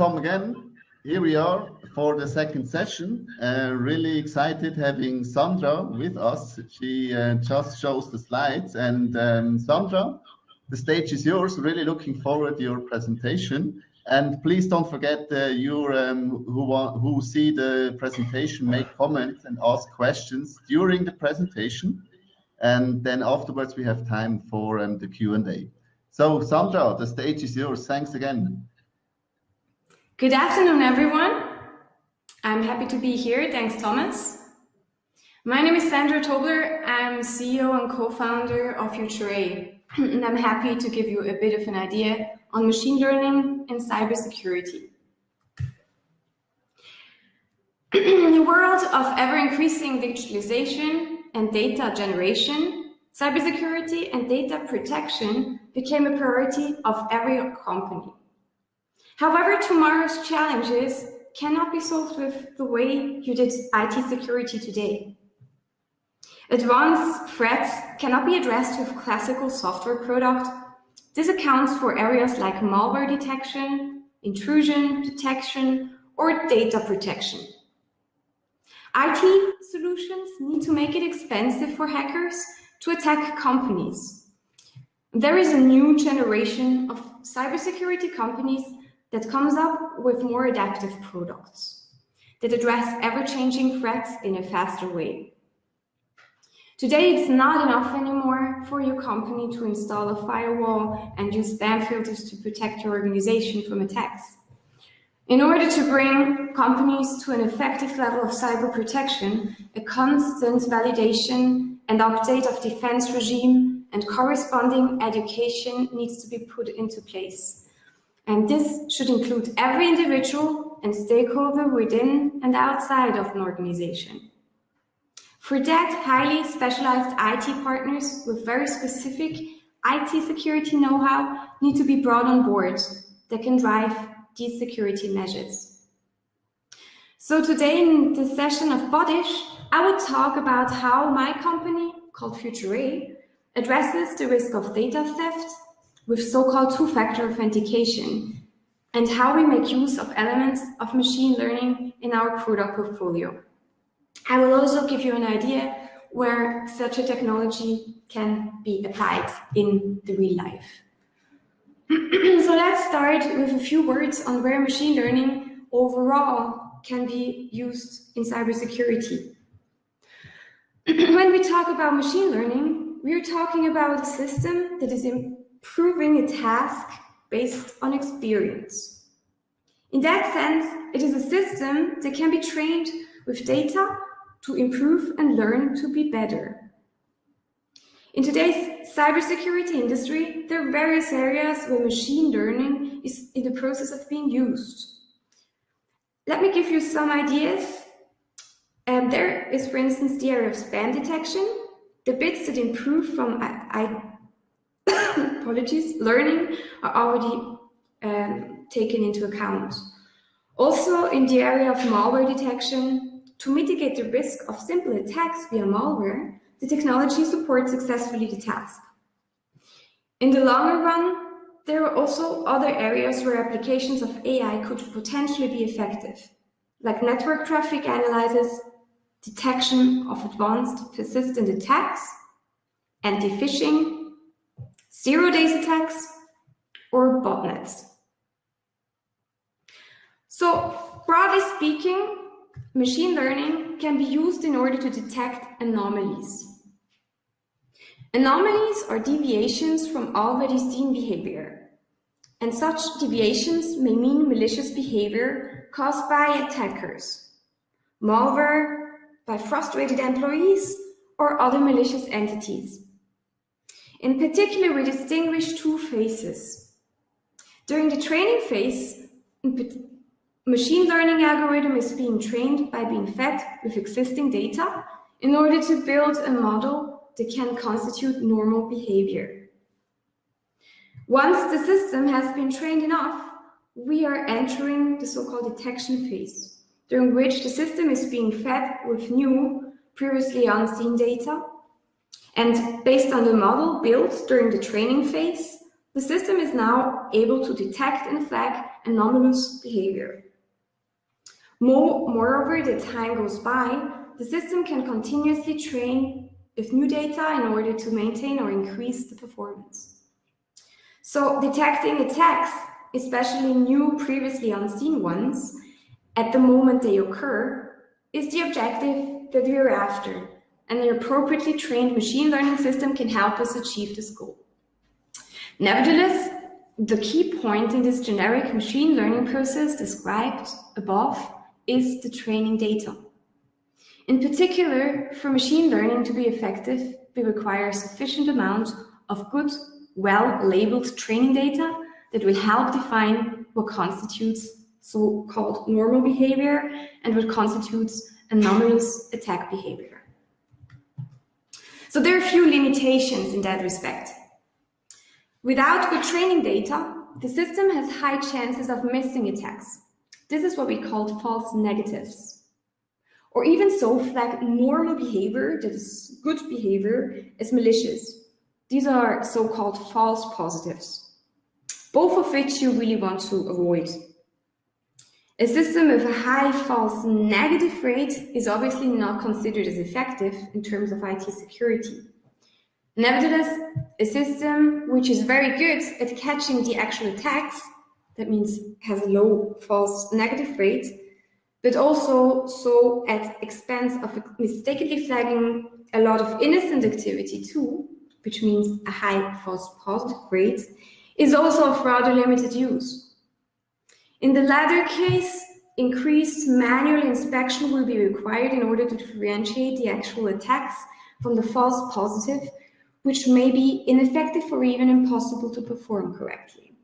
welcome again. Here we are for the second session. Really excited having Sandra with us. She just shows the slides. And Sandra, the stage is yours. Really looking forward to your presentation. And please don't forget who see the presentation, make comments and ask questions during the presentation. And then afterwards we have time for the Q&A. So Sandra, the stage is yours. Thanks again. Good afternoon, everyone. I'm happy to be here. Thanks, Thomas. My name is Sandra Tobler. I'm CEO and co-founder of Futurae, and I'm happy to give you a bit of an idea on machine learning and cybersecurity. In a world of ever-increasing digitalization and data generation, cybersecurity and data protection became a priority of every company. However, tomorrow's challenges cannot be solved with the way you did IT security today. Advanced threats cannot be addressed with classical software product. This accounts for areas like malware detection, intrusion detection, or data protection. IT solutions need to make it expensive for hackers to attack companies. There is a new generation of cybersecurity companies that comes up with more adaptive products that address ever-changing threats in a faster way. Today, it's not enough anymore for your company to install a firewall and use spam filters to protect your organization from attacks. In order to bring companies to an effective level of cyber protection, a constant validation and update of defense regime and corresponding education needs to be put into place. And this should include every individual and stakeholder within and outside of an organization. For that, highly specialized IT partners with very specific IT security know-how need to be brought on board that can drive these security measures. So today in this session of Bottish, I will talk about how my company, called Futurae, addresses the risk of data theft with so-called two-factor authentication, and how we make use of elements of machine learning in our product portfolio. I will also give you an idea where such a technology can be applied in the real life. So let's start with a few words on where machine learning overall can be used in cybersecurity. When we talk about machine learning, we're talking about a system that is improving a task based on experience. In that sense, it is a system that can be trained with data to improve and learn to be better. In today's cybersecurity industry, there are various areas where machine learning is in the process of being used. Let me give you some ideas. There is, for instance, the area of spam detection. The bits that improve from learning are already taken into account. Also, in the area of malware detection, to mitigate the risk of simple attacks via malware, the technology supports successfully the task. In the longer run, there are also other areas where applications of AI could potentially be effective, like network traffic analysis, detection of advanced persistent attacks, anti-phishing, zero-day attacks, or botnets. So, broadly speaking, machine learning can be used in order to detect anomalies. Anomalies are deviations from already seen behavior, and such deviations may mean malicious behavior caused by attackers, malware by frustrated employees, or other malicious entities. In particular, we distinguish two phases. During the training phase, machine learning algorithm is being trained by being fed with existing data in order to build a model that can constitute normal behavior. Once the system has been trained enough, we are entering the so-called detection phase, during which the system is being fed with new, previously unseen data. And based on the model built during the training phase, the system is now able to detect and flag anomalous behavior. Moreover, the time goes by, the system can continuously train with new data in order to maintain or increase the performance. So detecting attacks, especially new, previously unseen ones, at the moment they occur, is the objective that we are after, and an appropriately trained machine learning system can help us achieve this goal. Nevertheless, the key point in this generic machine learning process described above is the training data. In particular, for machine learning to be effective, we require a sufficient amount of good, well-labeled training data that will help define what constitutes so-called normal behavior and what constitutes anomalous attack behavior. So there are a few limitations in that respect. Without good training data, the system has high chances of missing attacks. This is what we call false negatives. Or even so, flag normal behavior, that is good behavior, as malicious. These are so-called false positives, both of which you really want to avoid. A system with a high false negative rate is obviously not considered as effective in terms of IT security. Nevertheless, a system which is very good at catching the actual attacks, that means has a low false negative rate, but also so at expense of mistakenly flagging a lot of innocent activity too, which means a high false positive rate, is also of rather limited use. In the latter case, increased manual inspection will be required in order to differentiate the actual attacks from the false positive, which may be ineffective or even impossible to perform correctly.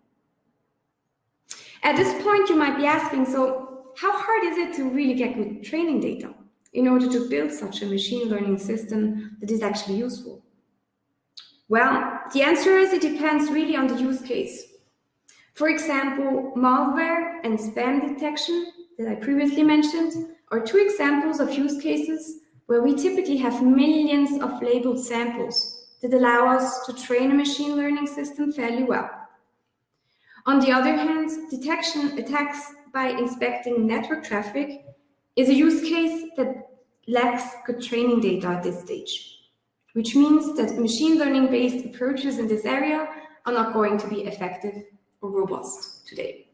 At this point, you might be asking, so how hard is it to really get good training data in order to build such a machine learning system that is actually useful? Well, the answer is it depends really on the use case. For example, malware and spam detection that I previously mentioned are two examples of use cases where we typically have millions of labeled samples that allow us to train a machine learning system fairly well. On the other hand, detection attacks by inspecting network traffic is a use case that lacks good training data at this stage, which means that machine learning-based approaches in this area are not going to be effective or robust today.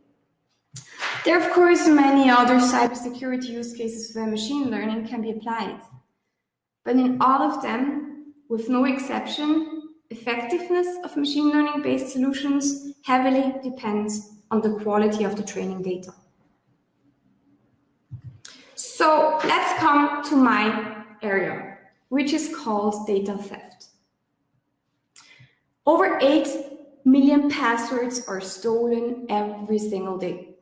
There are, of course, many other cybersecurity use cases where machine learning can be applied. But in all of them, with no exception, effectiveness of machine learning-based solutions heavily depends on the quality of the training data. So let's come to my area, which is called data theft. Over 8 million passwords are stolen every single day.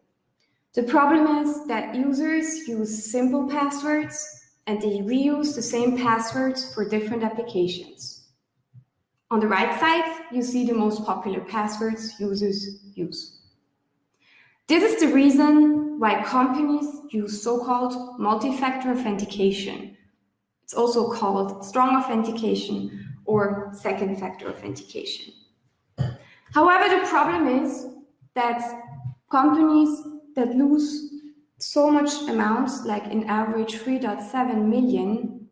The problem is that users use simple passwords and they reuse the same passwords for different applications. On the right side, you see the most popular passwords users use. This is the reason why companies use so-called multi-factor authentication. It's also called strong authentication or second factor authentication. However, the problem is that companies that lose so much amounts, like in average 3.7 million,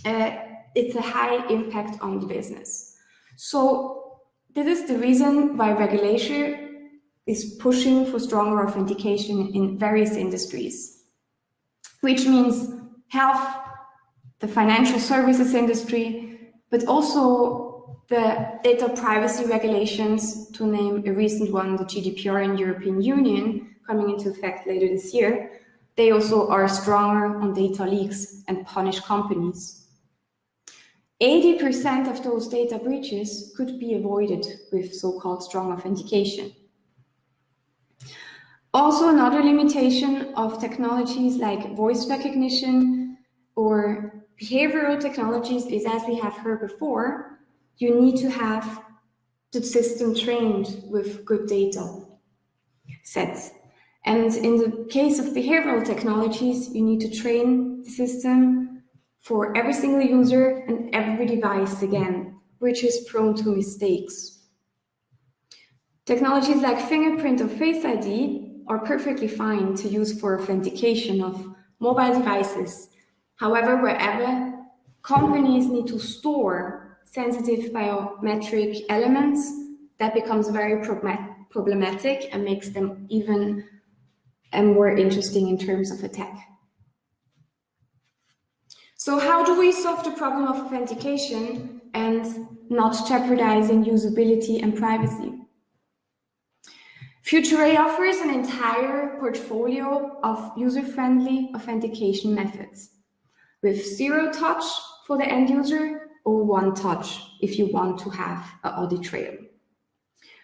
it's a high impact on the business. So this is the reason why regulation is pushing for stronger authentication in various industries, which means health, the financial services industry, but also the data privacy regulations, to name a recent one, the GDPR in the European Union, coming into effect later this year. They also are stronger on data leaks and punish companies. 80% of those data breaches could be avoided with so-called strong authentication. Also, another limitation of technologies like voice recognition or behavioral technologies is, as we have heard before, you need to have the system trained with good data sets. And in the case of behavioral technologies, you need to train the system for every single user and every device again, which is prone to mistakes. Technologies like fingerprint or Face ID are perfectly fine to use for authentication of mobile devices. However, wherever companies need to store sensitive biometric elements, that becomes very problematic and makes them even more interesting in terms of attack. So how do we solve the problem of authentication and not jeopardizing usability and privacy? Futurae offers an entire portfolio of user-friendly authentication methods, with 0 touch for the end user or 1 touch if you want to have an audit trail.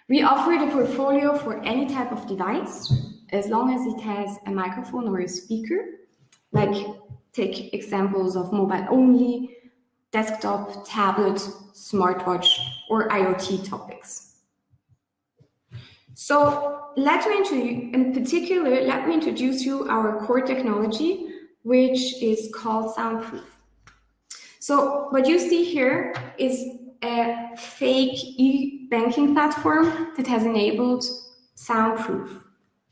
We offer the portfolio for any type of device, as long as it has a microphone or a speaker, like take examples of mobile only, desktop, tablet, smartwatch, or IoT topics. So let me introduce you our core technology, which is called Soundproof. So what you see here is a fake e-banking platform that has enabled Soundproof.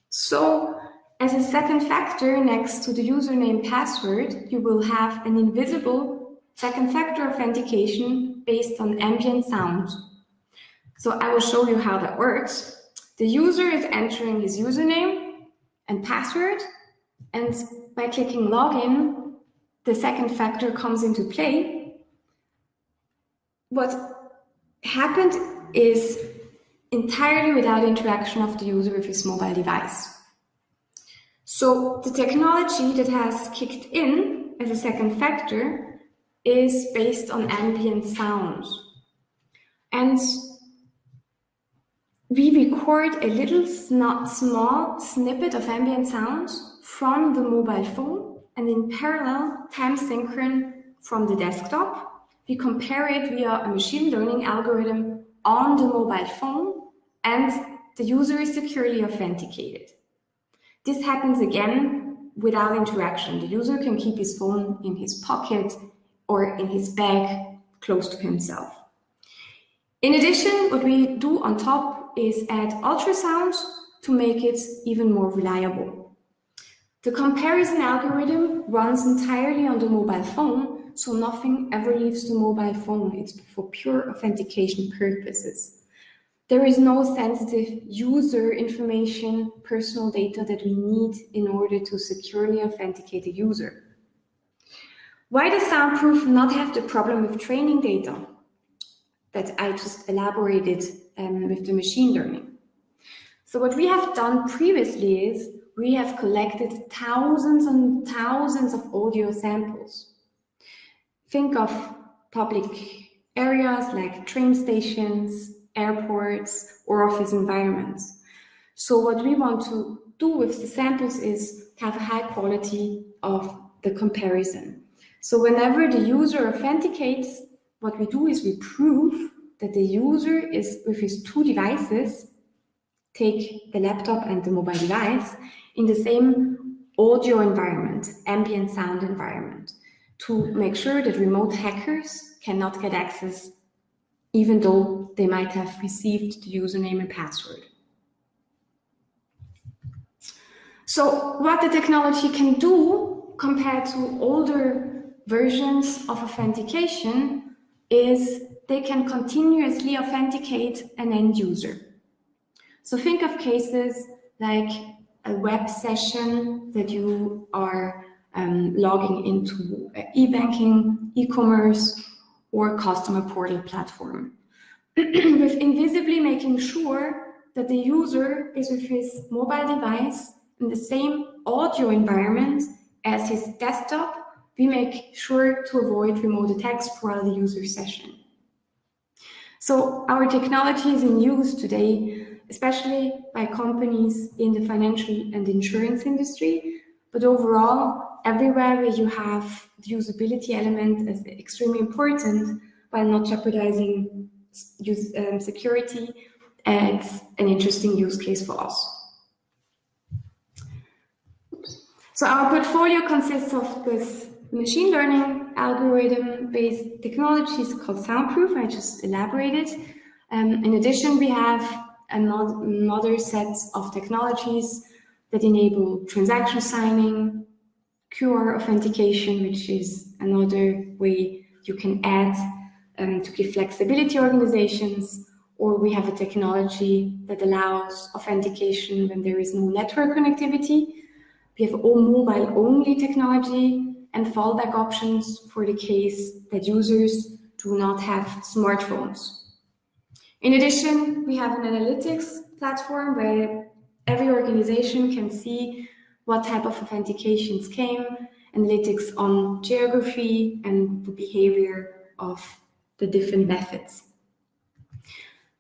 So as a second factor next to the username password, you will have an invisible second factor authentication based on ambient sound. So I will show you how that works. The user is entering his username and password, and by clicking login, the second factor comes into play. What happened is entirely without interaction of the user with his mobile device. So the technology that has kicked in as a second factor is based on ambient sound. And we record a little small snippet of ambient sound from the mobile phone, and in parallel, time synchron from the desktop. We compare it via a machine learning algorithm on the mobile phone, and the user is securely authenticated. This happens again without interaction. The user can keep his phone in his pocket or in his bag close to himself. In addition, what we do on top is add ultrasound to make it even more reliable. The comparison algorithm runs entirely on the mobile phone, so nothing ever leaves the mobile phone. It's for pure authentication purposes. There is no sensitive user information, personal data that we need in order to securely authenticate a user. Why does Soundproof not have the problem with training data that I just elaborated with the machine learning? So what we have done previously is we have collected thousands and thousands of audio samples. Think of public areas like train stations, airports, or office environments. So what we want to do with the samples is have a high quality of the comparison. So whenever the user authenticates, what we do is we prove that the user is with his 2 devices, take the laptop and the mobile device, in the same audio environment, ambient sound environment, to make sure that remote hackers cannot get access even though they might have received the username and password. So what the technology can do compared to older versions of authentication is they can continuously authenticate an end user. So think of cases like a web session that you are logging into e-banking, e-commerce, or customer portal platform, with invisibly making sure that the user is with his mobile device in the same audio environment as his desktop. We make sure to avoid remote attacks throughout the user session. So our technology is in use today, especially by companies in the financial and insurance industry, but overall, everywhere where you have the usability element is extremely important while not jeopardizing security. It's an interesting use case for us. So our portfolio consists of this machine learning algorithm-based technologies called Soundproof. I just elaborated. In addition, we have another set of technologies that enable transaction signing, QR authentication, which is another way you can add to give flexibility to organizations, or we have a technology that allows authentication when there is no network connectivity. We have all mobile-only technology and fallback options for the case that users do not have smartphones. In addition, we have an analytics platform where every organization can see what type of authentications came, analytics on geography and the behavior of the different methods.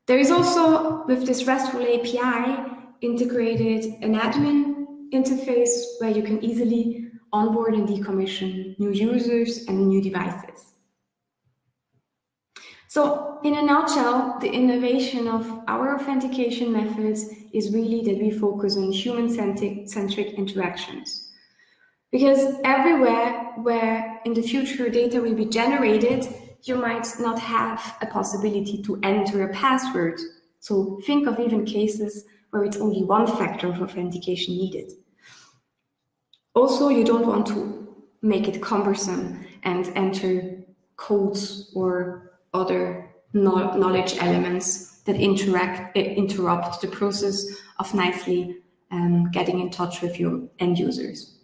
There is also, with this RESTful API, integrated an admin interface where you can easily onboard and decommission new users and new devices. So in a nutshell, the innovation of our authentication methods is really that we focus on human-centric interactions. Because everywhere where in the future data will be generated, you might not have a possibility to enter a password. So think of even cases where it's only one factor of authentication needed. Also, you don't want to make it cumbersome and enter codes or other knowledge elements that interrupt the process of nicely getting in touch with your end users.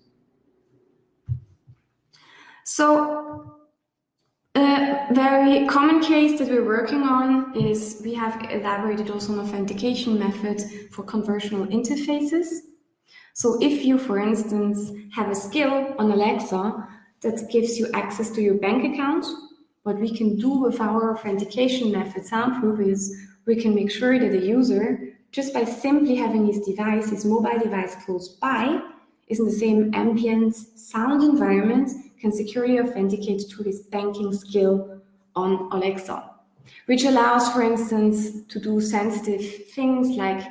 So a very common case that we're working on is we have elaborated also an authentication method for conversational interfaces. So if you, for instance, have a skill on Alexa that gives you access to your bank account, what we can do with our authentication method Soundproof is we can make sure that the user, just by simply having his device, his mobile device close by, is in the same ambient sound environment, can securely authenticate to his banking skill on Alexa, which allows, for instance, to do sensitive things like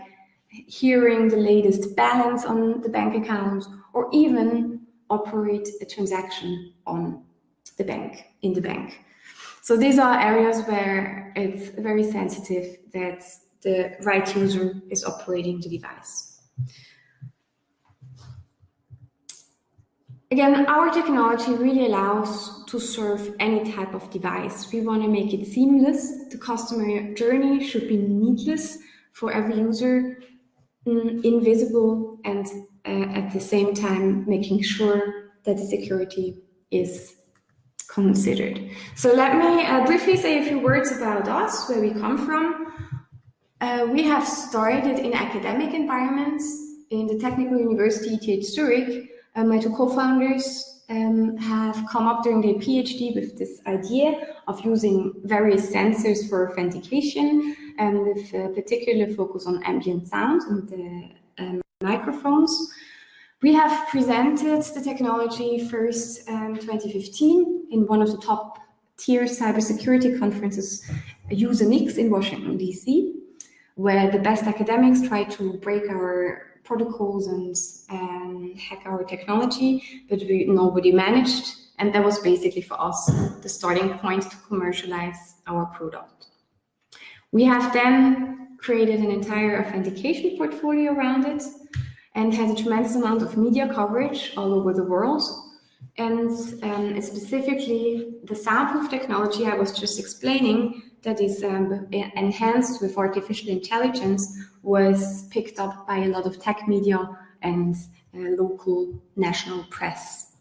hearing the latest balance on the bank account, or even operate a transaction on the bank, in the bank. So these are areas where it's very sensitive that the right user is operating the device. Again, our technology really allows to serve any type of device. We want to make it seamless. The customer journey should be needless for every user, invisible, and at the same time making sure that the security is considered. So let me briefly say a few words about us, where we come from. We have started in academic environments in the Technical University ETH Zurich. My two co-founders have come up during their PhD with this idea of using various sensors for authentication, and with a particular focus on ambient sound and the microphones. We have presented the technology first in 2015 in one of the top tier cybersecurity conferences, UseMix in Washington, DC, where the best academics try to break our protocols and hack our technology, but nobody managed. And that was basically for us the starting point to commercialize our product. We have then created an entire authentication portfolio around it, and has a tremendous amount of media coverage all over the world. And specifically, the Soundproof technology I was just explaining that is enhanced with artificial intelligence was picked up by a lot of tech media and local national press.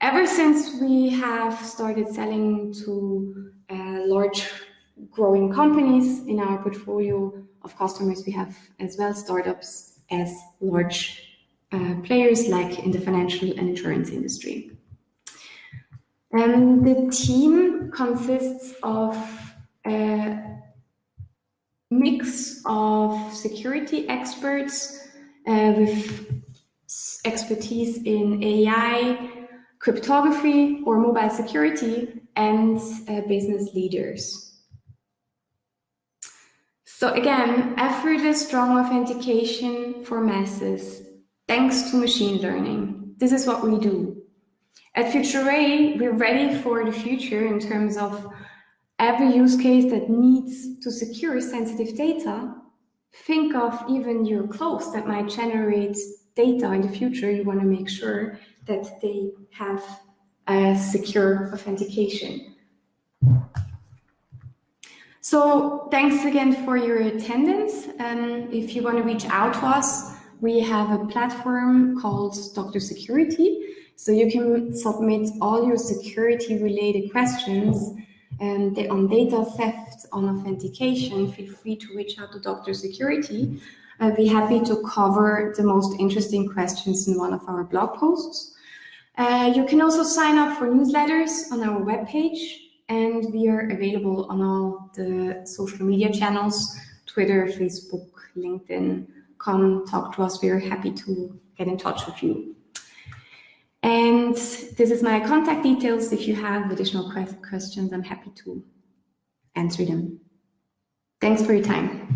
Ever since we have started selling to large growing companies in our portfolio of customers, we have as well startups as large players like in the financial and insurance industry. The team consists of a mix of security experts with expertise in AI, cryptography or mobile security, and business leaders. So again, effortless strong authentication for masses, thanks to machine learning. This is what we do. At Futurae, we're ready for the future in terms of every use case that needs to secure sensitive data. think of even your clothes that might generate data in the future. You want to make sure that they have a secure authentication. So thanks again for your attendance. If you want to reach out to us, we have a platform called Dr. Security. So you can submit all your security related questions on data theft, on authentication. Feel free to reach out to Dr. Security. I'll be happy to cover the most interesting questions in one of our blog posts. You can also sign up for newsletters on our webpage, and we are available on all the social media channels, Twitter, Facebook, LinkedIn. Come talk to us. We are happy to get in touch with you. And this is my contact details. If you have additional questions, I'm happy to answer them. Thanks for your time.